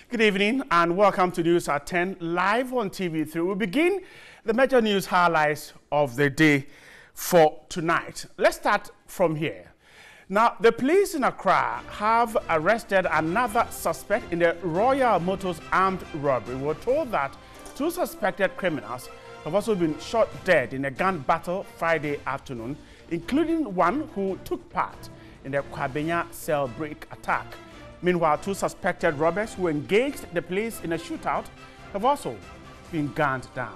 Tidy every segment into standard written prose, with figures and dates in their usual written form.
Good evening and welcome to News at 10 live on TV3. We begin the major news highlights of the day for tonight. Let's start from here. Now, the police in Accra have arrested another suspect in the Royal Motors armed robbery. We're told that two suspected criminals have also been shot dead in a gun battle Friday afternoon, including one who took part in the Kwabena cell break attack. Meanwhile, two suspected robbers who engaged the police in a shootout have also been gunned down.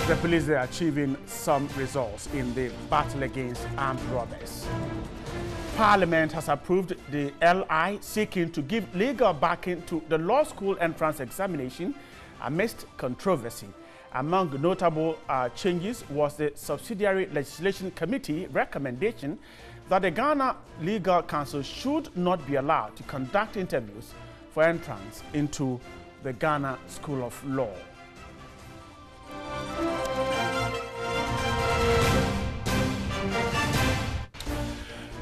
The police are achieving some results in the battle against armed robbers. Parliament has approved the LI seeking to give legal backing to the law school entrance examination amidst controversy. Among notable changes was the Subsidiary Legislation Committee recommendation that the Ghana Legal Council should not be allowed to conduct interviews for entrance into the Ghana School of Law.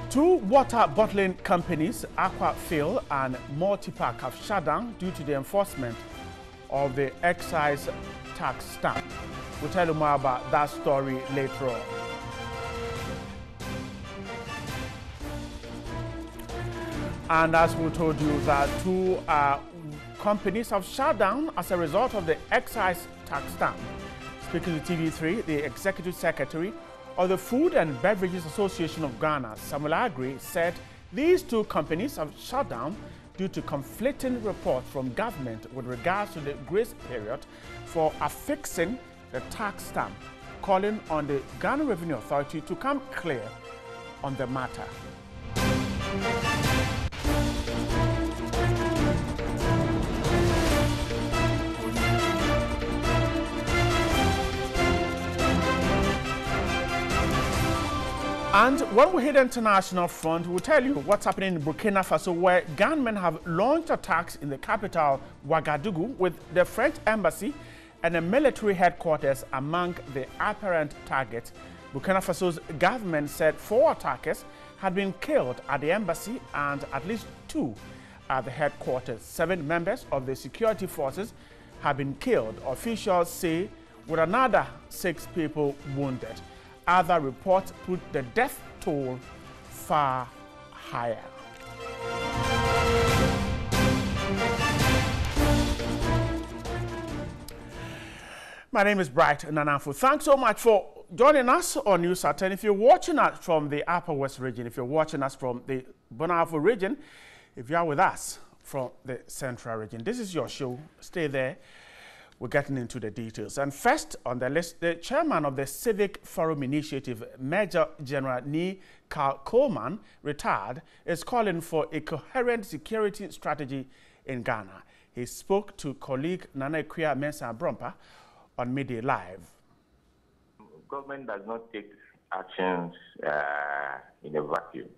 Two water bottling companies, Aquafill and Multipack, have shut down due to the enforcement of the excise tax stamp. We'll tell you more about that story later on. And as we told you, that two companies have shut down as a result of the excise tax stamp. Speaking to TV3, the Executive Secretary of the Food and Beverages Association of Ghana, Samuel Agri, said these two companies have shut down due to conflicting reports from government with regards to the grace period for affixing the tax stamp, calling on the Ghana Revenue Authority to come clear on the matter. And when we hit the international front, we'll tell you what's happening in Burkina Faso, where gunmen have launched attacks in the capital, Ouagadougou, with the French embassy and the military headquarters among the apparent targets. Burkina Faso's government said 4 attackers had been killed at the embassy and at least 2 at the headquarters. 7 members of the security forces have been killed, officials say, with another 6 people wounded. Other reports put the death toll far higher. My name is Bright Nananfo. Thanks so much for joining us on News at 10. If you're watching us from the Upper West region, if you're watching us from the Bonafo region, if you are with us from the Central region, this is your show. Stay there. We're getting into the details. And first on the list, the chairman of the Civic Forum Initiative, Major General Ni Carl Coleman, retired, is calling for a coherent security strategy in Ghana. He spoke to colleague Nana Ikuya Mensah Brompa on Midday Live. Government does not take actions in a vacuum.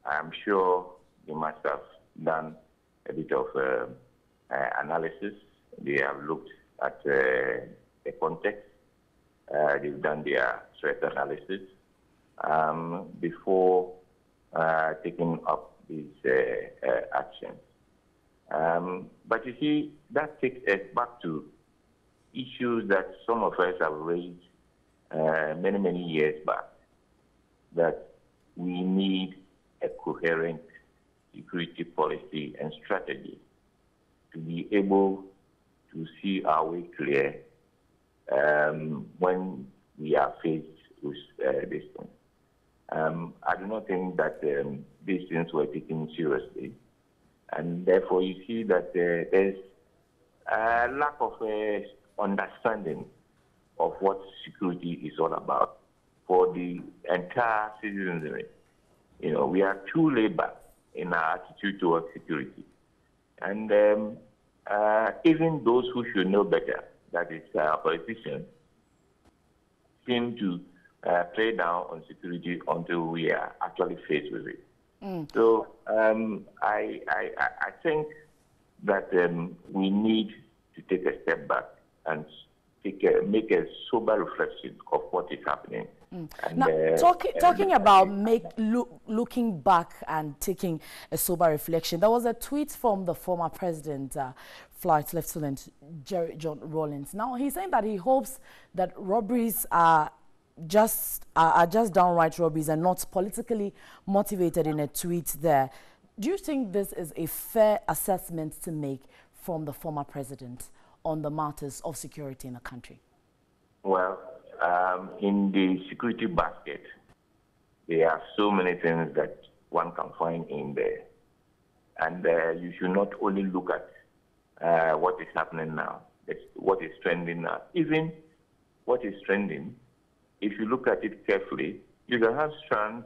I'm sure they must have done a bit of analysis. They have looked at the context. They've done their threat analysis before taking up these actions. But you see, that takes us back to issues that some of us have raised many, many years back, that we need a coherent security policy and strategy to be able to see our way clear when we are faced with this thing. I do not think that these things were taken seriously, and therefore you see that there's a lack of understanding of what security is all about for the entire citizenry. You know, we are too laid back in our attitude towards security, and even those who should know better, that is politicians, seem to play down on security until we are actually faced with it. So I think that we need to take a step back and make a sober reflection of what is happening And, now, talking about looking back and taking a sober reflection, there was a tweet from the former president, Flight Lieutenant Jerry John Rawlings. Now, he's saying that he hopes that robberies are just downright robberies and not politically motivated in a tweet there. Do you think this is a fair assessment to make from the former president on the matters of security in the country? Well, in the security basket, there are so many things that one can find in there. And you should not only look at what is happening now, what is trending now. Even what is trending, if you look at it carefully, you can have strands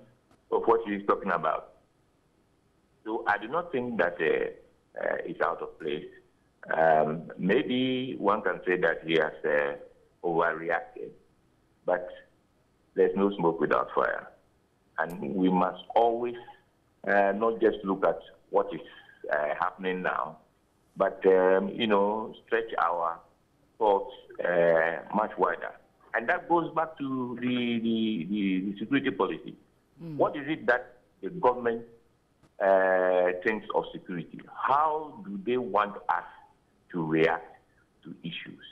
of what he is talking about. So I do not think that it's out of place. Maybe one can say that he has overreacted, but there's no smoke without fire. And we must always not just look at what is happening now, but, stretch our thoughts much wider. And that goes back to the security policy. What is it that the government thinks of security? How do they want us to react to issues?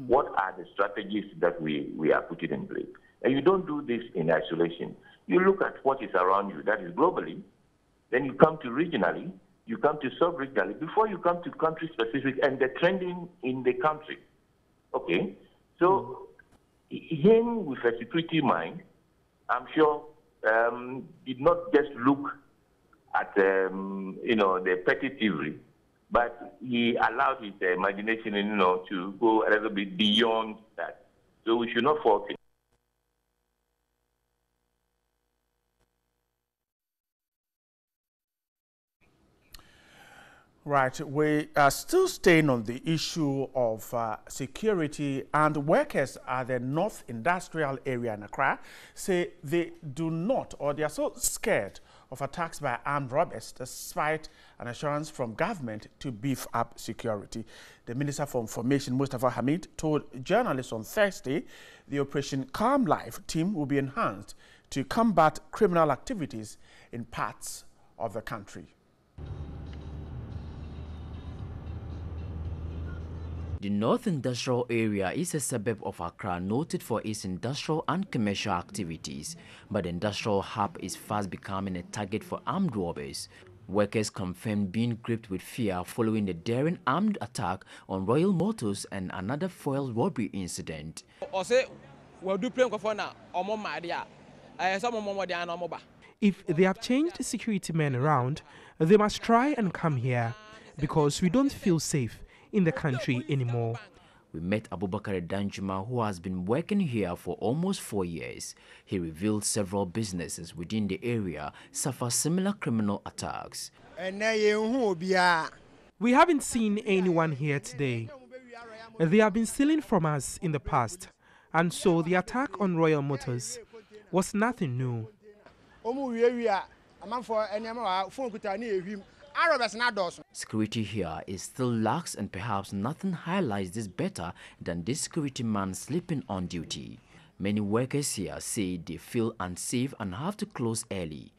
What are the strategies that we are putting in place? And you don't do this in isolation. You look at what is around you, that is globally, then you come to regionally, you come to sub-regionally, before you come to country-specific and the trending in the country. Okay? So, him with a security mind, I'm sure, did not just look at, the petty thievery, but he allowed his imagination, to go a little bit beyond that. So we should not fault it. Right, we are still staying on the issue of security, and workers at the North Industrial Area in Accra say they do not, or they are so scared of attacks by armed robbers despite an assurance from government to beef up security. The Minister for Information, Mustafa Hamid, told journalists on Thursday the Operation Calm Life team will be enhanced to combat criminal activities in parts of the country. The North Industrial Area is a suburb of Accra noted for its industrial and commercial activities, but the industrial hub is fast becoming a target for armed robbers. Workers confirmed being gripped with fear following the daring armed attack on Royal Motors and another foil robbery incident. If they have changed security men around, they must try and come here because we don't feel safe in the country anymore. We met Abubakar Danjuma, who has been working here for almost 4 years. He revealed several businesses within the area suffer similar criminal attacks. We haven't seen anyone here today. They have been stealing from us in the past, and so the attack on Royal Motors was nothing new. Security here is still lax, and perhaps nothing highlights this better than this security man sleeping on duty. Many workers here say they feel unsafe and have to close early.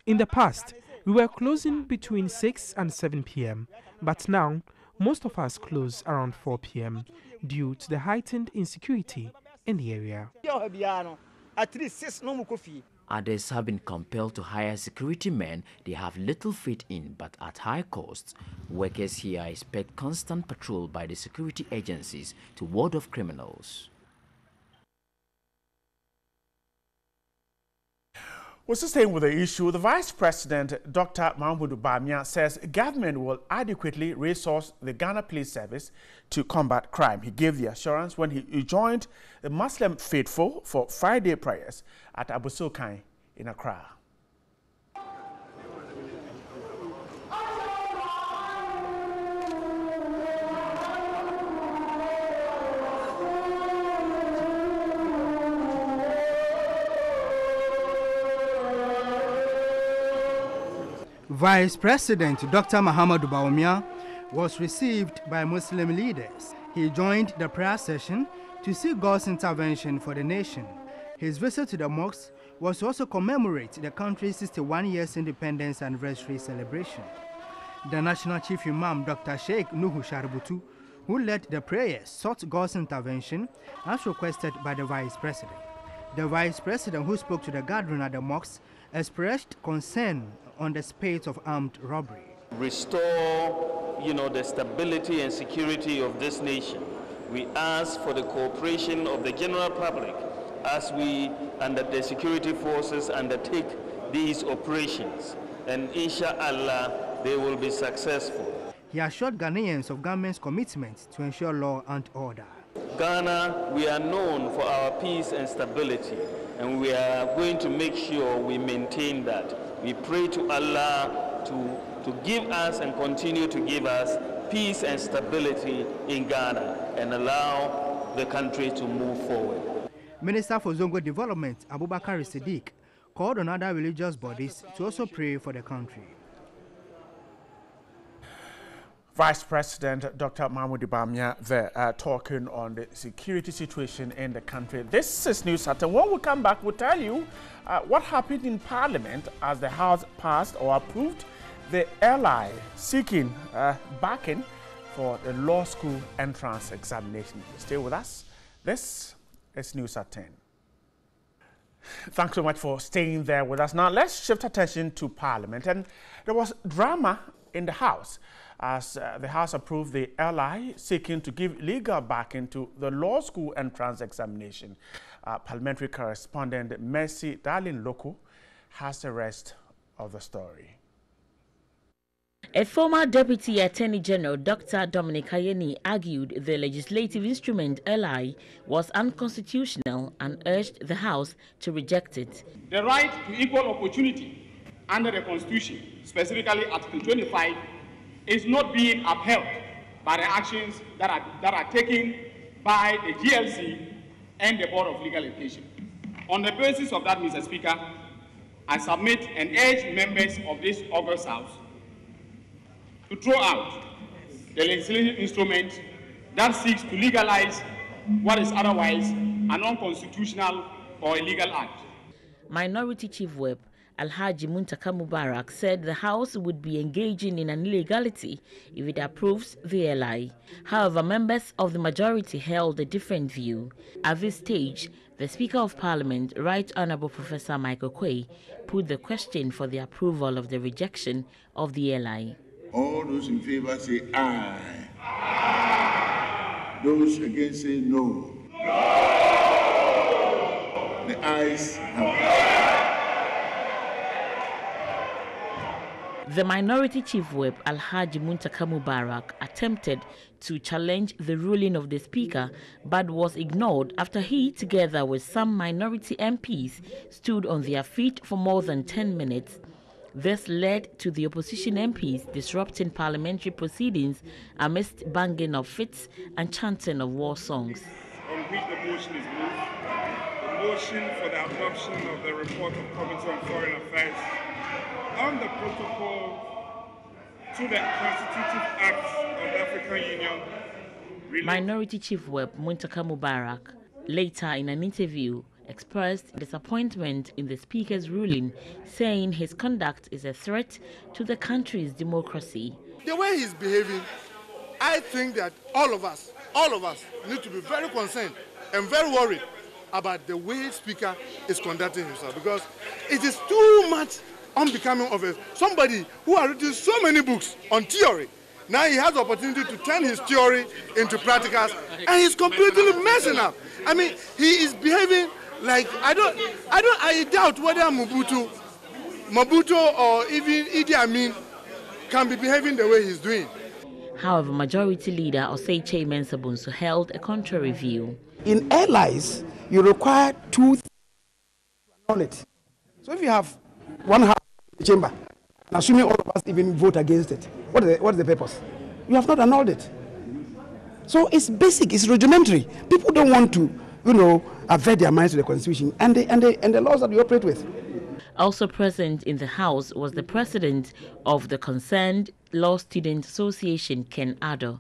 In the past, we were closing between 6 and 7 p.m., but now most of us close around 4 p.m. due to the heightened insecurity in the area. Others have been compelled to hire security men they have little faith in, but at high costs. Workers here expect constant patrol by the security agencies to ward off criminals. We're still staying with the issue. The Vice President, Dr. Mahamudu Bawumia, says government will adequately resource the Ghana Police Service to combat crime. He gave the assurance when he joined the Muslim faithful for Friday prayers at Abu Sokai in Accra. Vice President Dr. Mahamudu Bawumia was received by Muslim leaders. He joined the prayer session to seek God's intervention for the nation. His visit to the mosque was to also commemorate the country's 61 years independence anniversary celebration. The National Chief Imam, Dr. Sheikh Nuhu Shaributu, who led the prayers, sought God's intervention as requested by the Vice President. The Vice President, who spoke to the gathering at the mosque, expressed concern on the spate of armed robbery. Restore, the stability and security of this nation. We ask for the cooperation of the general public as we, under the security forces, undertake these operations. And inshallah, they will be successful. He assured Ghanaians of government's commitment to ensure law and order. Ghana, we are known for our peace and stability, and we are going to make sure we maintain that. We pray to Allah to give us and continue to give us peace and stability in Ghana and allow the country to move forward. Minister for Zongo Development, Abubakar Siddiq, called on other religious bodies to also pray for the country. Vice President Dr. Mahmoud Bawumia there talking on the security situation in the country. This is News at 10. When we come back, we'll tell you what happened in Parliament as the House passed or approved the LI seeking backing for the law school entrance examination. Stay with us. This is News at 10. Thanks so much for staying there with us. Now let's shift attention to Parliament. And there was drama in the House as the House approved the LI seeking to give legal backing to the law school entrance examination. Parliamentary correspondent Mercy Darlin Loko has the rest of the story. A former Deputy Attorney General, Dr. Dominic Ayeni, argued the legislative instrument LI was unconstitutional and urged the House to reject it. The right to equal opportunity under the Constitution, specifically Article 25, is not being upheld by the actions that are taken by the GLC and the Board of Legal Education. On the basis of that, Mr. Speaker, I submit and urge members of this August House to throw out the legislative instrument that seeks to legalize what is otherwise an unconstitutional or illegal act. Minority Chief Whip Alhaji Muntaka Mubarak said the House would be engaging in an illegality if it approves the LI. However, members of the majority held a different view. At this stage, the Speaker of Parliament, Right Honourable Professor Michael Quay, put the question for the approval of the rejection of the LI. All those in favor say aye. Aye. Those against say no. No. The ayes have. The Minority Chief Whip, Alhaji Muntaka Mubarak, attempted to challenge the ruling of the Speaker but was ignored after he, together with some minority MPs, stood on their feet for more than 10 minutes. This led to the opposition MPs disrupting parliamentary proceedings amidst banging of fists and chanting of war songs. On which the motion is moved, the motion for the adoption of the report of Committee on Foreign Affairs on the protocol to the Constitutive Acts of the African Union. Minority Chief Whip Muntaka Mubarak later in an interview expressed disappointment in the Speaker's ruling, saying his conduct is a threat to the country's democracy. The way he's behaving, I think that all of us need to be very concerned and very worried about the way the Speaker is conducting himself, because it is too much unbecoming of somebody who has written so many books on theory. Now he has the opportunity to turn his theory into practicals, and he's completely messing up. I mean, he is behaving like I doubt whether Mobutu or even Idi Amin can be behaving the way he's doing. However, Majority Leader Osei Mensah Bonsu held a contrary view. In allies, you require two things to annul it. So if you have one half in the chamber, assuming all of us even vote against it, what is the purpose? You have not annulled it. So it's basic, it's rudimentary. People don't want to, avert their minds to the Constitution and the laws that we operate with. Also present in the House was the president of the Concerned Law Student Association, Ken Addo.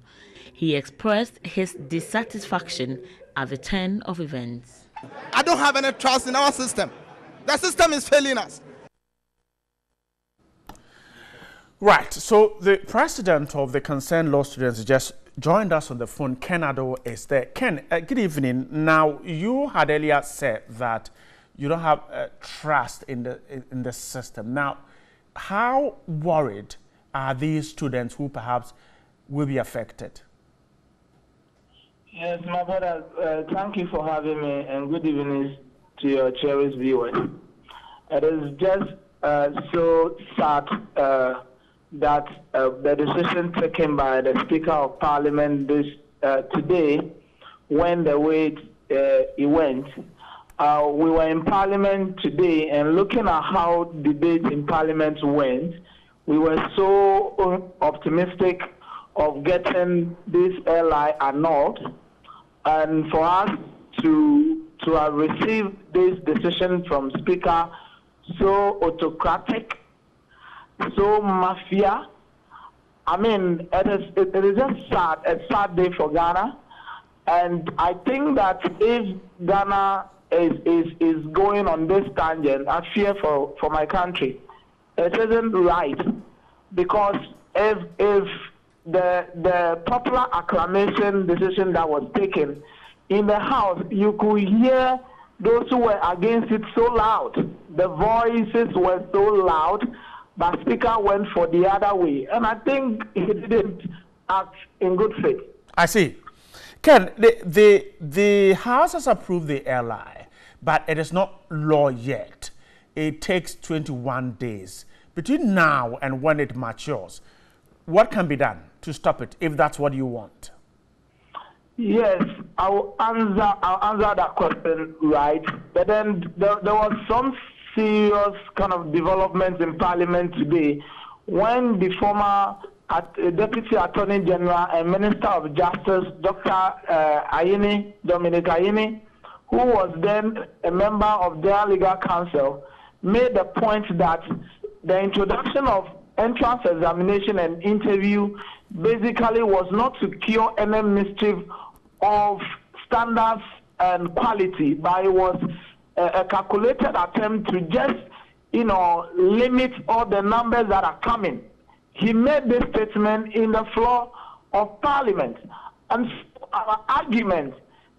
He expressed his dissatisfaction at the turn of events. I don't have any trust in our system. The system is failing us. Right, so the president of the Concerned Law Students just joined us on the phone. Ken Addo is there. Ken, good evening. Now, you had earlier said that you don't have trust in the system. Now, how worried are these students who perhaps will be affected? Yes, my brother, thank you for having me, and good evening to your cherished viewers. It is just so sad that the decision taken by the Speaker of Parliament today, when the way it went, we were in Parliament today, and looking at how debate in Parliament went, we were so optimistic of getting this LI annulled, and for us to have received this decision from Speaker so autocratic, so mafia. I mean, it is just sad, a sad day for Ghana. And I think that if Ghana is going on this tangent, I fear for my country. It isn't right, because if the popular acclamation decision that was taken in the House, you could hear those who were against it so loud. The voices were so loud, but Speaker went for the other way. And I think he didn't act in good faith. I see. Ken, the House has approved the LI, but it is not law yet. It takes 21 days. Between now and when it matures, what can be done to stop it, if that's what you want? Yes, I'll answer that question, right. But then there was some serious kind of developments in Parliament today when the former Deputy Attorney General and Minister of Justice, Dr. Dominic Ayini, who was then a member of their legal council, made the point that the introduction of entrance examination and interview basically was not to cure any mischief of standards and quality, but it was a calculated attempt to just, limit all the numbers that are coming. He made this statement in the floor of Parliament. And our argument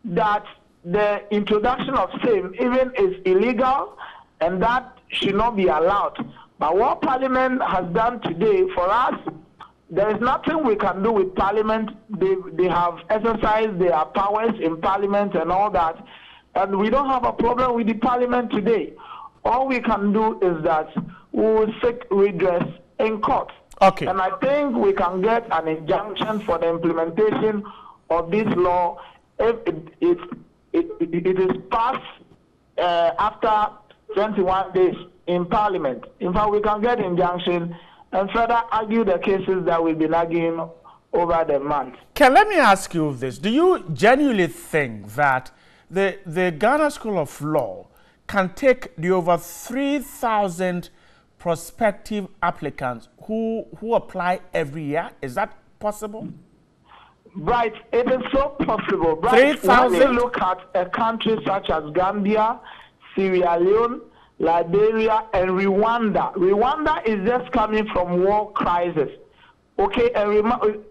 that the introduction of same even is illegal and that should not be allowed. But what Parliament has done today for us, there is nothing we can do with Parliament. They have exercised their powers in Parliament and all that. And we don't have a problem with the Parliament today. All we can do is that we will seek redress in court. Okay. And I think we can get an injunction for the implementation of this law if it is passed after 21 days in Parliament. In fact, we can get injunction and further argue the cases that we've been arguing over the month. Let me ask you this. Do you genuinely think that the Ghana School of Law can take the over 3,000 prospective applicants who apply every year? Is that possible? Right, it is so possible. Right, 3,000? when you look at a country such as Gambia, Sierra Leone, Liberia, and Rwanda. Rwanda is just coming from war crisis. Okay, and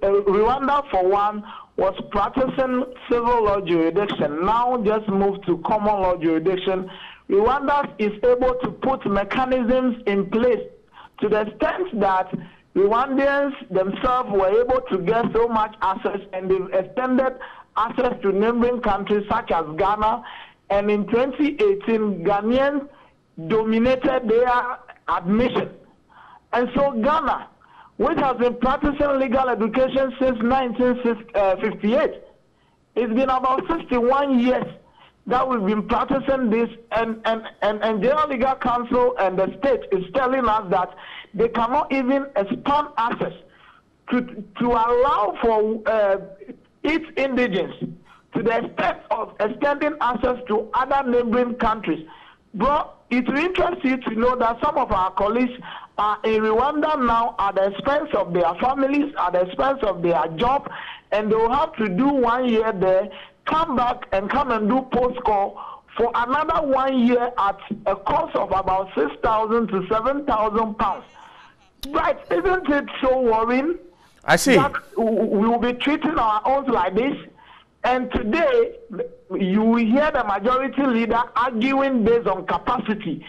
Rwanda, for one, was practicing civil law jurisdiction, now just moved to common law jurisdiction. Rwanda is able to put mechanisms in place to the extent that Rwandans themselves were able to get so much access, and they've extended access to neighboring countries such as Ghana. And in 2018, Ghanaians dominated their admission. And so Ghana, which has been practicing legal education since 1958, it's been about 61 years that we've been practicing this, and General Legal Council and the state is telling us that they cannot even expand access to allow for its indigents to the extent of extending access to other neighboring countries. Bro, it will interest you to know that some of our colleagues are in Rwanda now at the expense of their families, at the expense of their job, and they will have to do 1 year there come back and come and do post call for another 1 year at a cost of about 6,000 to 7,000 pounds. Right? Isn't it so worrying? I see. That we will be treating our own like this. And today, you will hear the majority leader arguing based on capacity.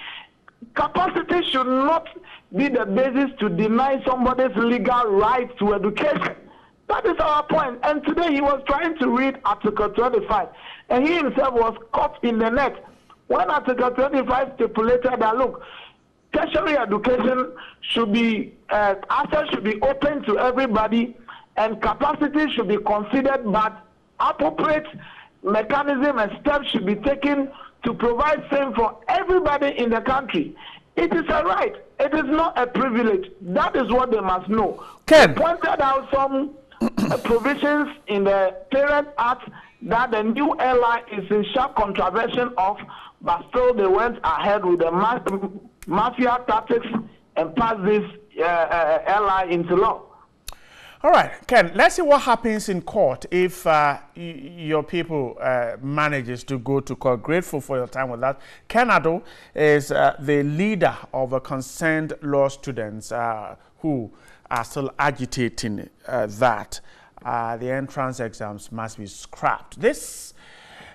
Capacity should not be the basis to deny somebody's legal right to education. That is our point. And today he was trying to read Article 25, and he himself was caught in the net when Article 25 stipulated that, look, tertiary education should be, access should be open to everybody, and capacity should be considered, but appropriate mechanism and steps should be taken to provide same for everybody in the country. It is a right. It is not a privilege. That is what they must know. Ken. They pointed out some provisions in the Parent Act that the new airline is in sharp contravention of, but still they went ahead with the mafia tactics and passed this airline into law. All right, Ken, let's see what happens in court if your people manages to go to court. Grateful for your time with that. Ken Addo is the leader of a concerned law students who are still agitating that the entrance exams must be scrapped. This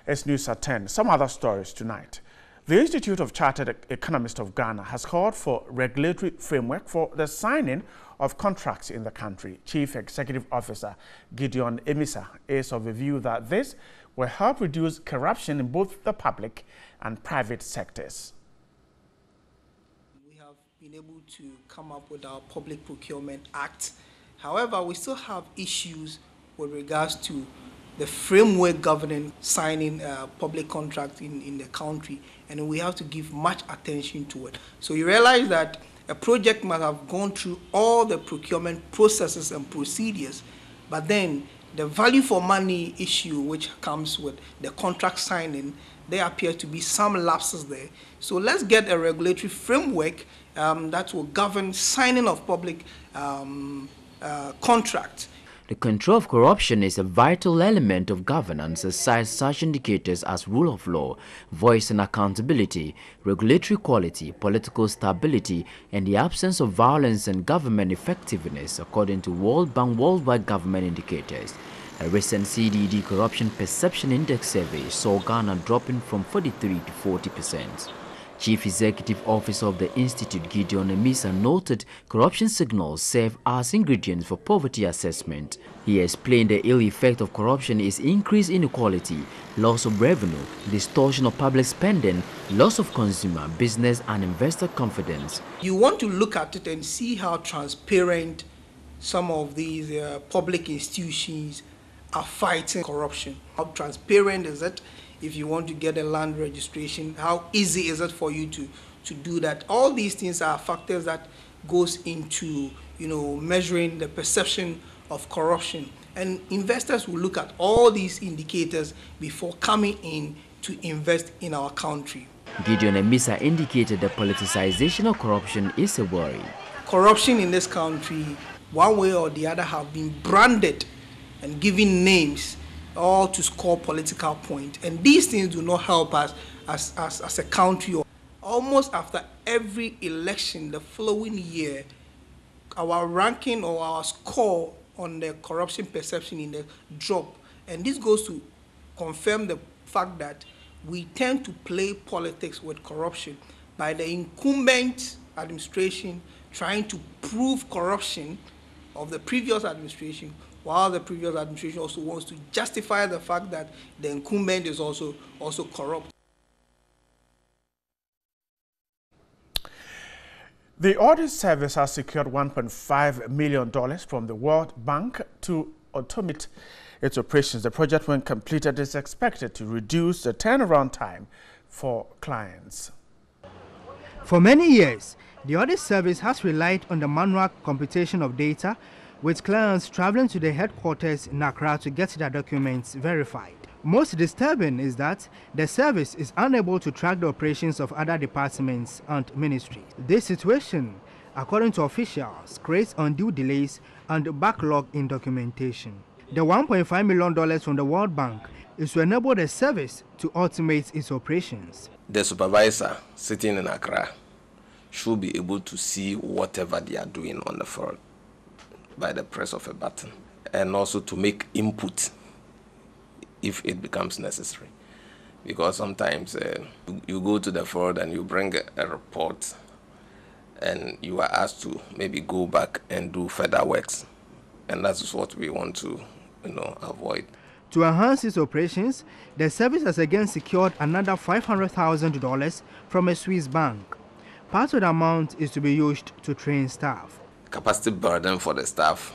is News at 10. Some other stories tonight. The Institute of Chartered Economists of Ghana has called for regulatory framework for the signing of contracts in the country. Chief Executive Officer Gideon Emisa is of the view that this will help reduce corruption in both the public and private sectors. We have been able to come up with our Public Procurement Act. However, we still have issues with regards to the framework governing signing public contracts in the country, and we have to give much attention to it. So you realize that a project must have gone through all the procurement processes and procedures, but then the value for money issue which comes with the contract signing, there appear to be some lapses there. So let's get a regulatory framework that will govern signing of public contracts. The control of corruption is a vital element of governance aside such indicators as rule of law, voice and accountability, regulatory quality, political stability, and the absence of violence and government effectiveness, according to World Bank Worldwide Government Indicators. A recent CDD Corruption Perception Index survey saw Ghana dropping from 43 to 40%. Chief Executive Officer of the Institute, Gideon Emisa, noted corruption signals serve as ingredients for poverty assessment. He explained the ill effect of corruption is increased inequality, loss of revenue, distortion of public spending, loss of consumer, business and investor confidence. You want to look at it and see how transparent some of these public institutions are fighting corruption. How transparent is it? If you want to get a land registration, how easy is it for you to do that? All these things are factors that goes into, measuring the perception of corruption. And investors will look at all these indicators before coming in to invest in our country. Gideon Emisa indicated that politicization of corruption is a worry. Corruption in this country, one way or the other, have been branded and given names all to score political points, and these things do not help us as a country. Almost after every election the following year, our ranking or our score on the corruption perception index drop, and this goes to confirm the fact that we tend to play politics with corruption by the incumbent administration trying to prove corruption of the previous administration, while the previous administration also wants to justify the fact that the incumbent is also corrupt. The Audit Service has secured $1.5 million from the World Bank to automate its operations. The project, when completed, is expected to reduce the turnaround time for clients. For many years, the Audit Service has relied on the manual computation of data, with clients traveling to the headquarters in Accra to get their documents verified. Most disturbing is that the service is unable to track the operations of other departments and ministries. This situation, according to officials, creates undue delays and backlog in documentation. The $1.5 million from the World Bank is to enable the service to automate its operations. The supervisor sitting in Accra should be able to see whatever they are doing on the field by the press of a button, and also to make input if it becomes necessary. Because sometimes you go to the field and you bring a report and you are asked to maybe go back and do further works. And that's what we want to, avoid. To enhance its operations, the service has again secured another $500,000 from a Swiss bank. Part of the amount is to be used to train staff. Capacity burden for the staff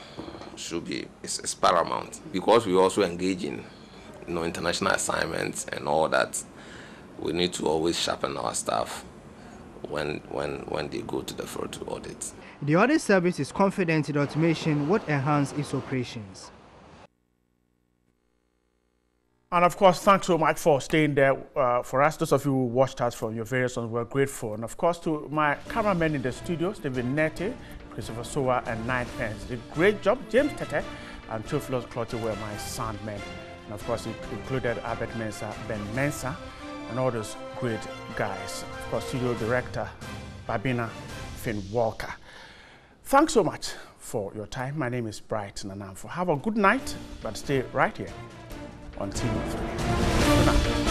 is paramount, because we also engage in international assignments and all that. We need to always sharpen our staff when they go to the field to audit. The audit service is confident that automation would enhance its operations. And of course, thanks so much for staying there for us. Those of you who watched us from your various ones, we're grateful. And of course, to my cameramen in the studio, Stephen Nete, Christopher Sowa, and Nine Pence. Did a great job. James Tete and Theophilus Clotte were my sound men. And of course, it included Albert Mensah, Ben Mensah, and all those great guys. Of course, studio director, Babina Finn Walker. Thanks so much for your time. My name is Bright Nanamfo. Have a good night, but stay right here on TV3. Good night.